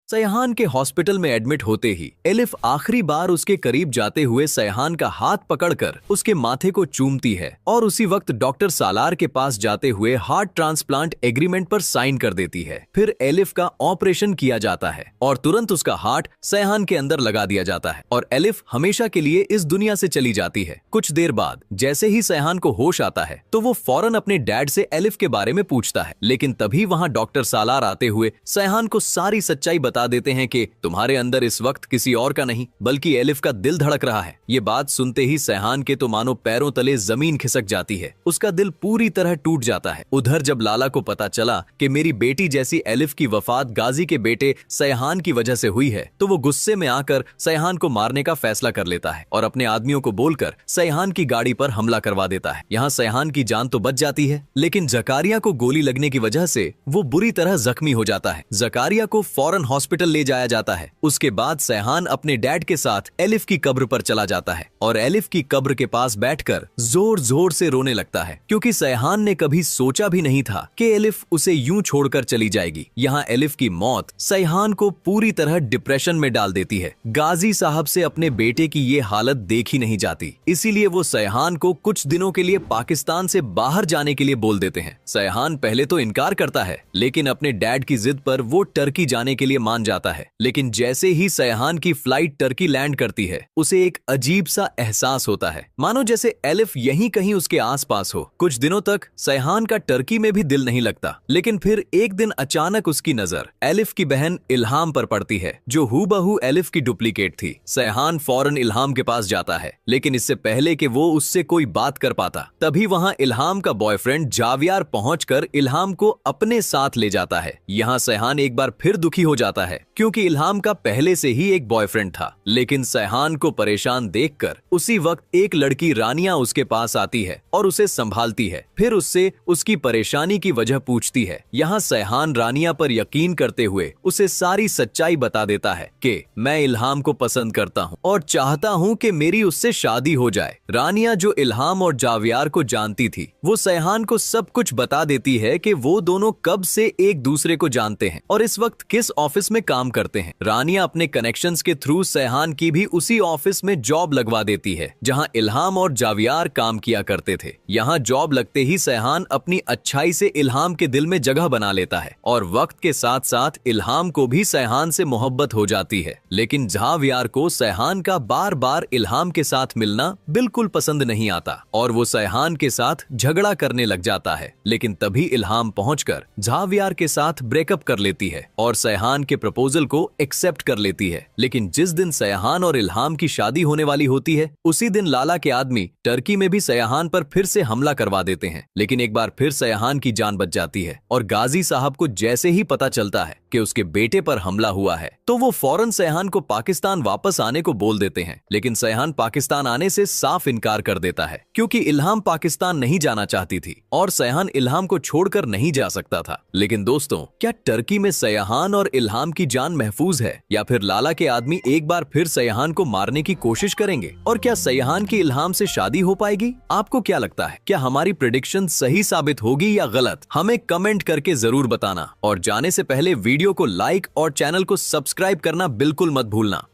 सैहान के हॉस्पिटल में एडमिट होते ही एलिफ आखिरी बार उसके करीब जाते हुए सैहान का हाथ पकड़कर उसके माथे को चूमती है और उसी वक्त डॉक्टर सालार के पास जाते हुए हार्ट ट्रांसप्लांट एग्रीमेंट पर साइन कर देती है। फिर एलिफ का ऑपरेशन किया जाता है और तुरंत उसका हार्ट सैहान के अंदर लगा दिया जाता है और एलिफ हमेशा के लिए इस दुनिया से चली जाती है। कुछ देर बाद जैसे ही सैहान को होश आता है तो वो फौरन अपने डैड से एलिफ के बारे में पूछता है, लेकिन तभी वहां डॉक्टर सालार आते हुए सैहान को सारी सच्चाई बता देते हैं कि तुम्हारे अंदर इस वक्त किसी और का नहीं बल्कि एलिफ का दिल धड़क रहा है। ये बात सुनते ही सैहान के तो मानो पैरों तले जमीन खिसक जाती है, उसका दिल पूरी तरह टूट जाता है। उधर जब लाला को पता चला कि मेरी बेटी जैसी एलिफ की वफात गाजी के बेटे सैहान की वजह से हुई है तो वो गुस्से में आकर सैहान को मारने का फैसला कर लेता है और अपने आदमियों को बोलकर सैहान की गाड़ी पर हमला करवा देता है। यहाँ सैहान की जान तो बच जाती है, लेकिन जकारिया को गोली लगने की वजह से वो बुरी तरह जख्मी हो जाता है। जकारिया को फौरन हॉस्पिटल ले जाया जाता है। उसके बाद सैहान अपने डैड के साथ एलिफ की कब्र पर चला जाता है और एलिफ की कब्र के पास बैठकर जोर जोर से रोने लगता है, क्योंकि सैहान ने कभी सोचा भी नहीं था कि एलिफ उसे यूं छोड़कर चली जाएगी। यहाँ एलिफ की मौत सैहान को पूरी तरह डिप्रेशन में डाल देती है। गाजी साहब से अपने बेटे की ये हालत देखी नहीं जाती, इसीलिए वो सैहान को कुछ दिनों के लिए पाकिस्तान से बाहर जाने के लिए बोल देते हैं। सैहान पहले तो इनकार करता है, लेकिन अपने डैड की जिद पर वो टर्की जाने के लिए मान जाता है। लेकिन जैसे ही सैहान की फ्लाइट टर्की लैंड करती है उसे एक अजीब सा एहसास होता है, मानो जैसे एलिफ यहीं कहीं उसके आसपास हो। कुछ दिनों तक सैहान का टर्की में भी दिल नहीं लगता, लेकिन फिर एक दिन अचानक उसकी नजर एलिफ की बहन इल्हाम पर पड़ती है, जो हूबहू एलिफ की डुप्लीकेट थी। सैहान फौरन इल्हाम के पास जाता है, लेकिन इससे पहले कि वो उससे कोई बात कर पाता तभी वहां इल्हाम का बॉयफ्रेंड जावियार पहुंचकर इल्हाम को अपने साथ ले जाता है। यहाँ सैहान एक बार फिर दुखी हो जाता है, क्योंकि इल्हाम का पहले से ही एक बॉयफ्रेंड था। लेकिन सैहान को परेशान देखकर उसी वक्त एक लड़की रानिया उसके पास आती है और उसे संभालती है। फिर उससे उसकी परेशानी की वजह पूछती है। यहाँ सैहान रानिया पर यकीन करते हुए उसे सारी सच्चाई बता देता है कि मैं इल्हाम को पसंद करता हूँ और चाहता हूँ कि मेरी उससे शादी हो जाए। रानिया, जो इल्हाम और जावियार को जानती थी, वो सैहान को सब कुछ बता देती है कि वो दोनों कब से एक दूसरे को जानते हैं और इस वक्त किस ऑफिस में काम करते हैं। रानिया अपने कनेक्शंस के थ्रू सैहान की भी उसी ऑफिस में जॉब लगवा देती है जहां इल्हाम और जावियार काम किया करते थे। यहाँ जॉब लगते ही सैहान अपनी अच्छाई से इल्हाम के दिल में जगह बना लेता है और वक्त के साथ साथ इल्हाम को भी सैहान से मोहब्बत हो जाती है। लेकिन जावियार को सैहान का बार बार इल्हाम के साथ मिलना बिल्कुल पसंद नहीं आता और वो सैहान के साथ झगड़ा करने लग जाता है। लेकिन तभी इल्हाम पहुंचकर जावियार के साथ ब्रेकअप कर लेती है और सैहान के प्रपोजल को एक्सेप्ट कर लेती है। लेकिन जिस दिन सैहान और इल्हाम की शादी होने वाली होती है उसी दिन लाला के आदमी टर्की में भी सैहान पर फिर से हमला करवा देते हैं। लेकिन एक बार फिर सैहान की जान बच जाती है और गाजी साहब को जैसे ही पता चलता है कि उसके बेटे पर हमला हुआ है तो वो फौरन सैहान को पाकिस्तान वापस आने को बोल देते हैं। लेकिन सैहान पाकिस्तान आने से साफ इनकार कर देता है, क्योंकि इल्हाम पाकिस्तान नहीं जाना चाहती थी और सैहान इल्हाम को छोड़कर नहीं जा सकता था। लेकिन दोस्तों, क्या टर्की में सैहान और इल्हाम की जान महफूज है या फिर लाला के आदमी एक बार फिर सैहान को मारने की कोशिश करेंगे? और क्या सैहान की इल्हाम से शादी हो पाएगी? आपको क्या लगता है, क्या हमारी प्रेडिक्शन सही साबित होगी या गलत? हमें कमेंट करके जरूर बताना और जाने से पहले वीडियो को लाइक और चैनल को सब्सक्राइब करना बिल्कुल मत भूलना।